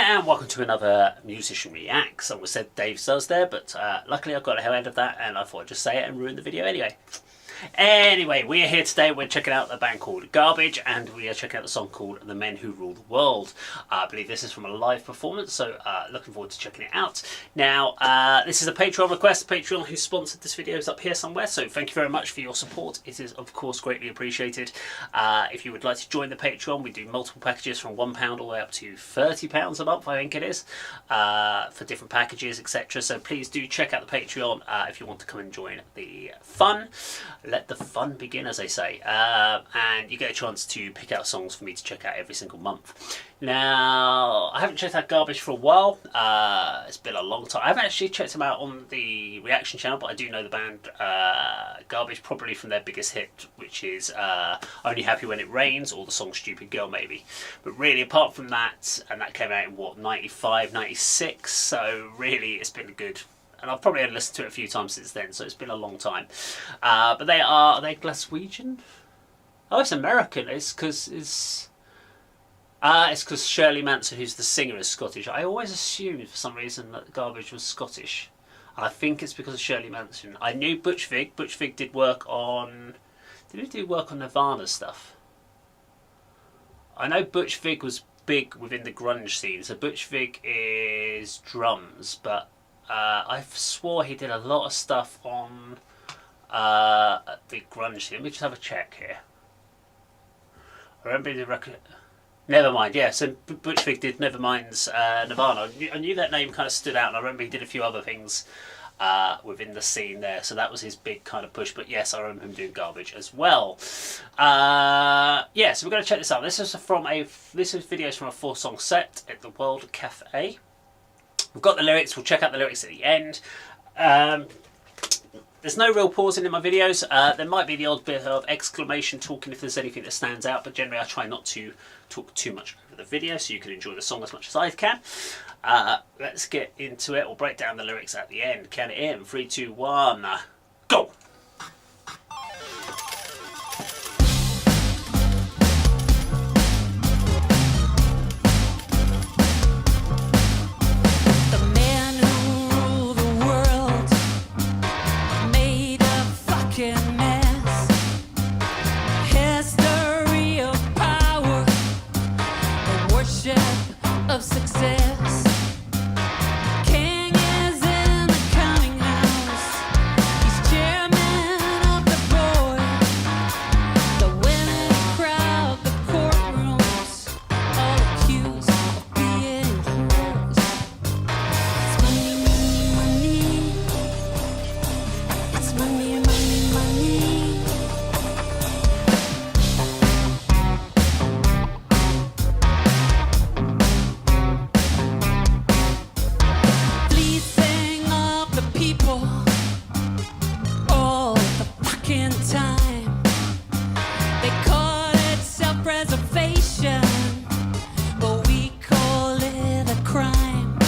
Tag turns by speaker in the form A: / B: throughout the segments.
A: and welcome to another Musician Reacts. I almost said Dave does there, but luckily I got ahead of that and I thought I'd just say it and ruin the video anyway. Anyway, we are here today. We're checking out a band called Garbage, and we are checking out the song called The Men Who Rule the World. I believe this is from a live performance, so looking forward to checking it out. Now, this is a Patreon request. Patreon, who sponsored this video, is up here somewhere, so thank you very much for your support. It is, of course, greatly appreciated. If you would like to join the Patreon, we do multiple packages from £1 all the way up to £30 a month, I think it is, for different packages, etc. So please do check out the Patreon if you want to come and join the fun. Let the fun begin, as they say, and you get a chance to pick out songs for me to check out every single month. Now, I haven't checked out Garbage for a while. It's been a long time. I haven't actually checked them out on the reaction channel, but I do know the band Garbage, probably from their biggest hit, which is Only Happy When It Rains, or the song Stupid Girl, maybe. But really, apart from that, and that came out in, what, 95, 96, so really it's been good. And I've probably only listened to it a few times since then, so it's been a long time. But are they Glaswegian? Oh, it's American. It's because Shirley Manson, who's the singer, is Scottish. I always assumed for some reason that Garbage was Scottish. And I think it's because of Shirley Manson. I knew Butch Vig. Butch Vig did work on... Did he do work on Nirvana stuff? I know Butch Vig was big within the grunge scene. So Butch Vig is drums, but... I swore he did a lot of stuff on the grunge scene. Let me just have a check here. I remember the record. Nevermind, yeah. So Butch Vig did Nevermind's Nirvana. I knew that name kind of stood out, and I remember he did a few other things within the scene there. So that was his big kind of push. But yes, I remember him doing Garbage as well. Yeah, so we're going to check this out. This is videos from a 4-song set at the World Cafe. We've got the lyrics. We'll check out the lyrics at the end. There's no real pausing in my videos. There might be the odd bit of exclamation talking if there's anything that stands out, but generally I try not to talk too much over the video so you can enjoy the song as much as I can. Let's get into it. We'll break down the lyrics at the end. Count it in. 3, 2, 1, go!
B: Of success. King is in the counting house. He's chairman of the board. The winning crowd, the courtrooms, all accused of being heroes. It's money, money, money. It's money, money, money. Time. They call it self-preservation, but we call it a crime.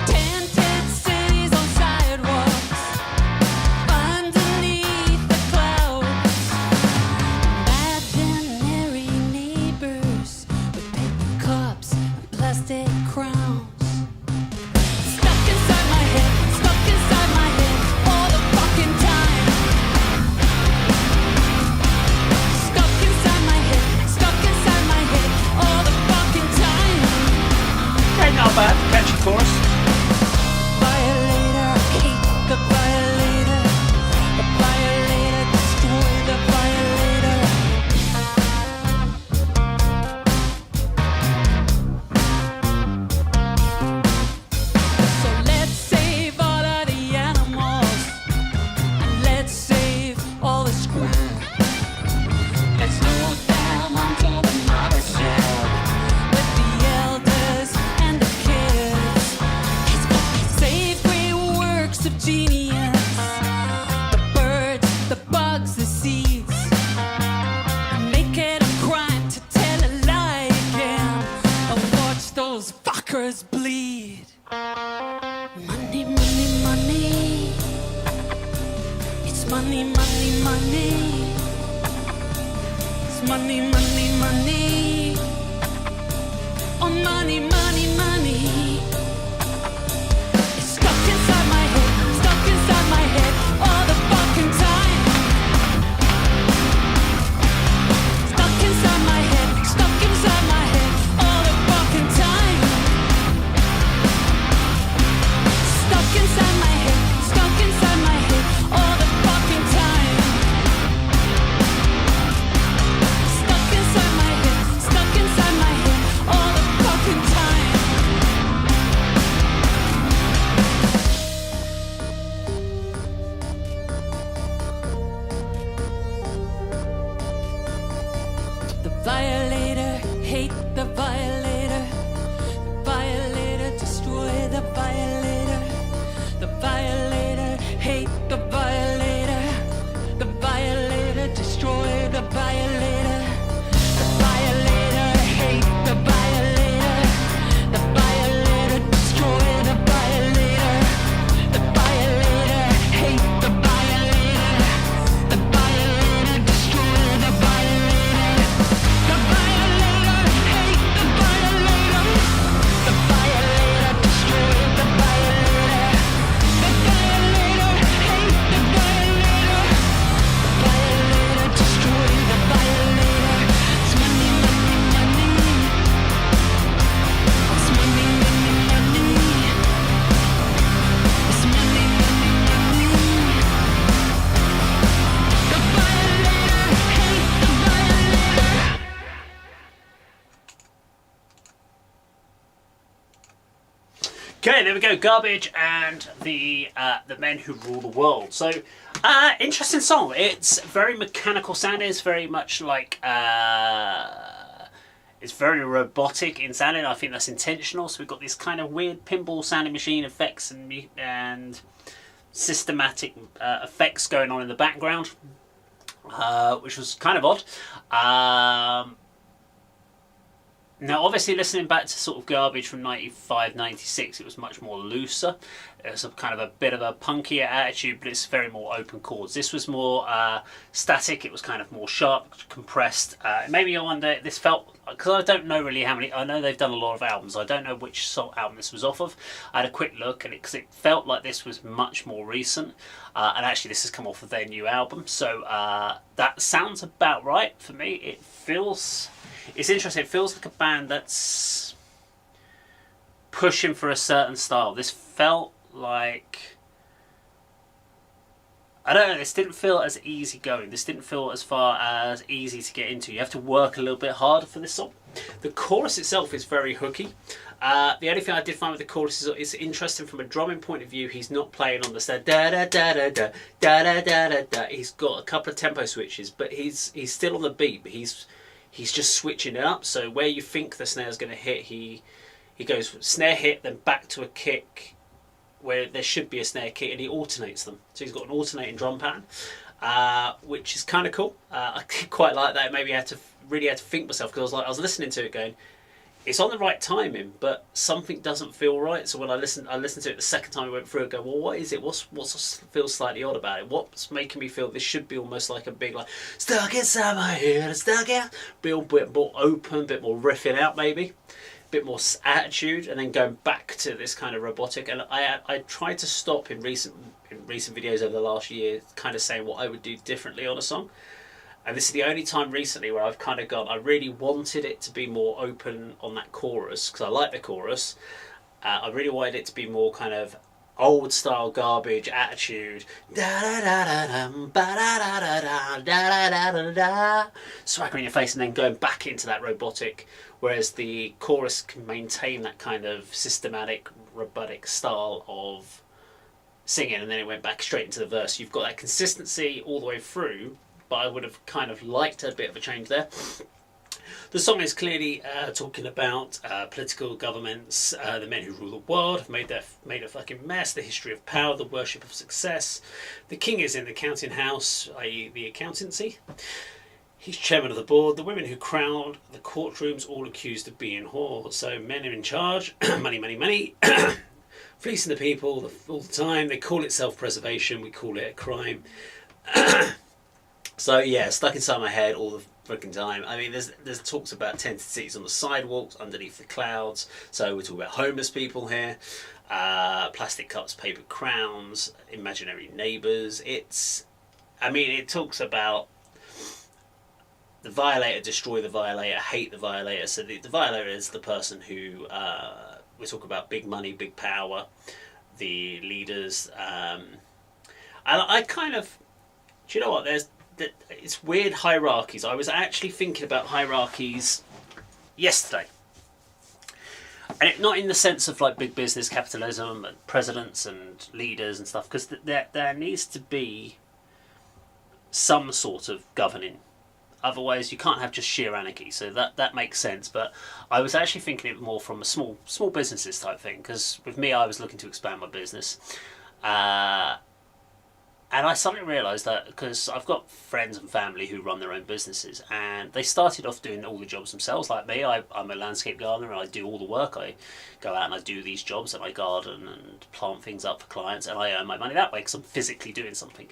B: Tented cities on sidewalks, underneath the clouds. Imaginary neighbors with paper cups and plastic crowns. Stuck inside my head all the fucking time.
A: Not bad, catchy chorus.
B: Violator, hate the violator. The violator, destroy the violator. So let's save all of the animals, and let's save all the scrap. Let's move down onto the mothership with the elders and the kids. Save great works of genius, the birds, the bugs, the seeds. Make it a crime to tell a lie again, or watch those fuckers bleed. Money, money, money. It's money, money, money. It's money, money, money. Oh, money, money, violator, hate the violator. The violator, destroy the violator. The violator, hate the violator. The violator, destroy the violator. The violator, hate the violator. The violator, destroy the violator. The violator, hate the violator. The violator, destroy the violator. The violator, hate the violator. The violator, destroy the violator. The violator, hate the violator. The violator, destroy the violator. It's money, money, money. It's money, money, money. It's money, money, money. The violator, hate the violator.
A: Okay, there we go. Garbage and the Men Who Rule the World. So, interesting song. It's very mechanical sounding. It's very much like it's very robotic in sounding. I think that's intentional. So we've got this kind of weird pinball sounding machine effects and systematic effects going on in the background, which was kind of odd. Now, obviously, listening back to sort of Garbage from 95, 96, it was much more looser. It was a kind of a bit of a punkier attitude, but it's very more open chords. This was more static. It was kind of more sharp, compressed. It made me wonder, this felt, because I don't know really how many, I know they've done a lot of albums. I don't know which album this was off of. I had a quick look at it because it felt like this was much more recent. And actually, this has come off of their new album. So that sounds about right for me. It feels... It's interesting. It feels like a band that's pushing for a certain style. This felt like... I don't know, this didn't feel as easy going. This didn't feel as far as easy to get into. You have to work a little bit harder for this song. The chorus itself is very hooky. The only thing I did find with the chorus is it's interesting from a drumming point of view. He's not playing on the snare da da da da da da da da da da. He's got a couple of tempo switches, but he's still on the beat. But he's just switching it up. So where you think the snare's going to hit, he goes snare hit, then back to a kick where there should be a snare kick, and he alternates them. So he's got an alternating drum pattern, which is kind of cool. I quite like that. Maybe I really had to think myself, because I was listening to it going, it's on the right timing, but something doesn't feel right. So when I listened to it the second time I went through it, go, well, what is it? What feels slightly odd about it? What's making me feel this should be almost like a big, like, stuck inside my head, stuck out, be a bit more open, a bit more riffing out maybe, a bit more attitude, and then going back to this kind of robotic. And I tried to stop in recent videos over the last year, kind of saying what I would do differently on a song. And this is the only time recently where I've kind of gone, I really wanted it to be more open on that chorus, because I like the chorus. I really wanted it to be more kind of old style Garbage attitude. Da da da da dum, ba da da da da da da da da. Swagger in your face, and then going back into that robotic. Whereas the chorus can maintain that kind of systematic, robotic style of singing, and then it went back straight into the verse. You've got that consistency all the way through, but I would have kind of liked a bit of a change there. The song is clearly talking about political governments, the men who rule the world have made a fucking mess, the history of power, the worship of success. The king is in the counting house, i.e. the accountancy. He's chairman of the board. The women who crowd the courtrooms, all accused of being whores. So men are in charge. Money, money, money. Fleecing the people all the time. They call it self-preservation. We call it a crime. So yeah, stuck inside my head all the freaking time. I mean, there's talks about tented cities on the sidewalks, underneath the clouds. So we're talking about homeless people here, plastic cups, paper crowns, imaginary neighbours. It talks about the violator, destroy the violator, hate the violator. So the violator is the person who we talk about big money, big power, the leaders. And I kind of, do you know what? It's weird hierarchies. I was actually thinking about hierarchies yesterday. And not in the sense of like big business, capitalism, and presidents and leaders and stuff, because there needs to be some sort of governing. Otherwise, you can't have just sheer anarchy. So that makes sense. But I was actually thinking it more from a small businesses type thing, because with me, I was looking to expand my business. And I suddenly realised that, because I've got friends and family who run their own businesses, and they started off doing all the jobs themselves. Like me, I'm a landscape gardener, and I do all the work. I go out and I do these jobs, and I garden and plant things up for clients, and I earn my money that way because I'm physically doing something.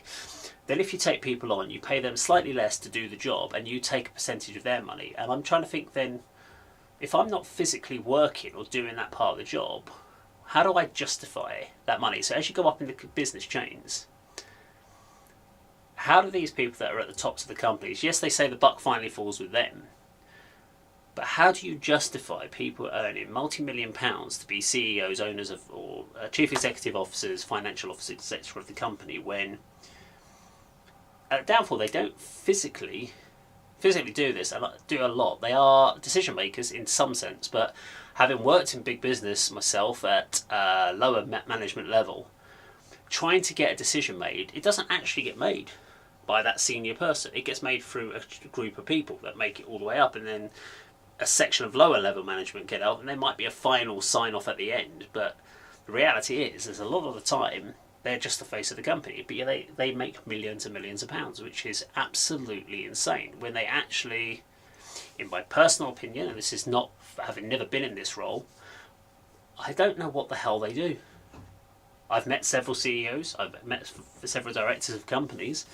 A: Then if you take people on, you pay them slightly less to do the job, and you take a percentage of their money. And I'm trying to think then, if I'm not physically working or doing that part of the job, how do I justify that money? So as you go up in the business chains, how do these people that are at the tops of the companies, yes, they say the buck finally falls with them, but how do you justify people earning multi-million pounds to be CEOs, owners of, or chief executive officers, financial officers, etc. of the company, when at Downfall they don't physically do this, and do a lot. They are decision makers in some sense, but having worked in big business myself at lower management level, trying to get a decision made, it doesn't actually get made by that senior person. It gets made through a group of people that make it all the way up, and then a section of lower level management get up, and there might be a final sign off at the end. But the reality is a lot of the time they're just the face of the company, but yeah, they make millions and millions of pounds, which is absolutely insane, when they actually, in my personal opinion, and this is not having never been in this role, I don't know what the hell they do. I've met several CEOs, I've met several directors of companies,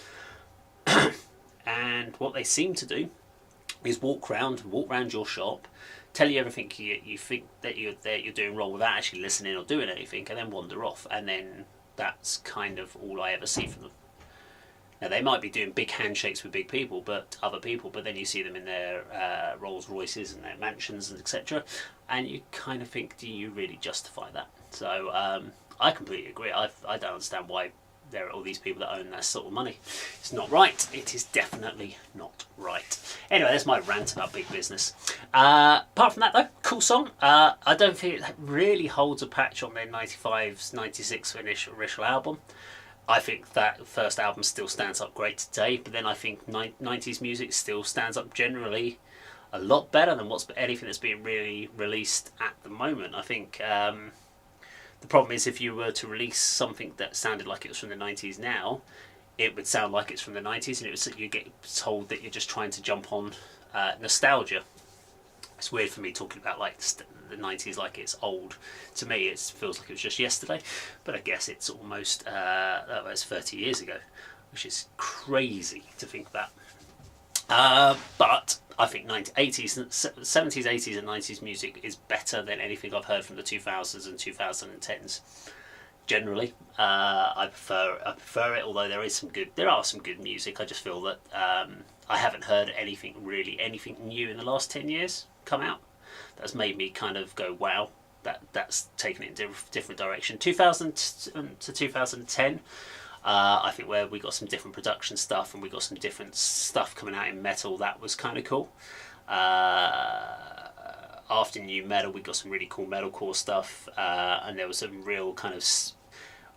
A: and what they seem to do is walk round your shop, tell you everything you think that you're doing wrong without actually listening or doing anything, and then wander off. And then that's kind of all I ever see from them. Now, they might be doing big handshakes with big people, but then you see them in their Rolls Royces and their mansions and etc. And you kind of think, do you really justify that? So I completely agree. I don't understand why there are all these people that own that sort of money. It's not right. It is definitely not right. Anyway, that's my rant about big business. Apart from that, though, cool song. I don't think it really holds a patch on their 95, 96 initial album. I think that first album still stands up great today, but then I think 90s music still stands up generally a lot better than anything that's being really released at the moment. I think the problem is, if you were to release something that sounded like it was from the 90s now, it would sound like it's from the 90s, and you get told that you're just trying to jump on nostalgia. It's weird for me talking about like the 90s like it's old. To me, it feels like it was just yesterday, but I guess it's almost that was 30 years ago, which is crazy to think about. But I think 70s, 80s and 90s music is better than anything I've heard from the 2000s and 2010s. Generally, I prefer it, although there are some good music. I just feel that I haven't heard anything new in the last 10 years come out that's made me kind of go, wow, that's taken it in a different direction. 2000 to 2010, I think where we got some different production stuff and we got some different stuff coming out in metal, that was kind of cool. After new metal, we got some really cool metalcore stuff, and there was some real kind of,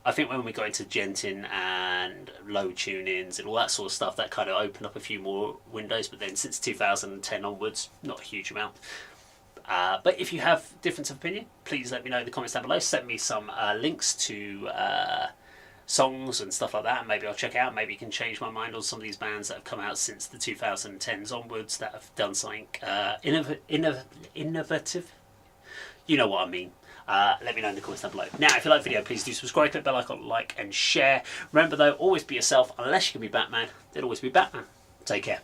A: I think when we got into Gentin and low tune-ins and all that sort of stuff, that kind of opened up a few more windows. But then since 2010 onwards, not a huge amount. But if you have difference of opinion, please let me know in the comments down below. Send me some links to songs and stuff like that, and maybe I'll check it out. Maybe you can change my mind on some of these bands that have come out since the 2010s onwards that have done something innovative. You know what I mean. Let me know in the comments down below. Now, if you like the video, please do subscribe, click the bell icon, like and share. Remember though, always be yourself. Unless you can be Batman, there'll always be Batman. Take care.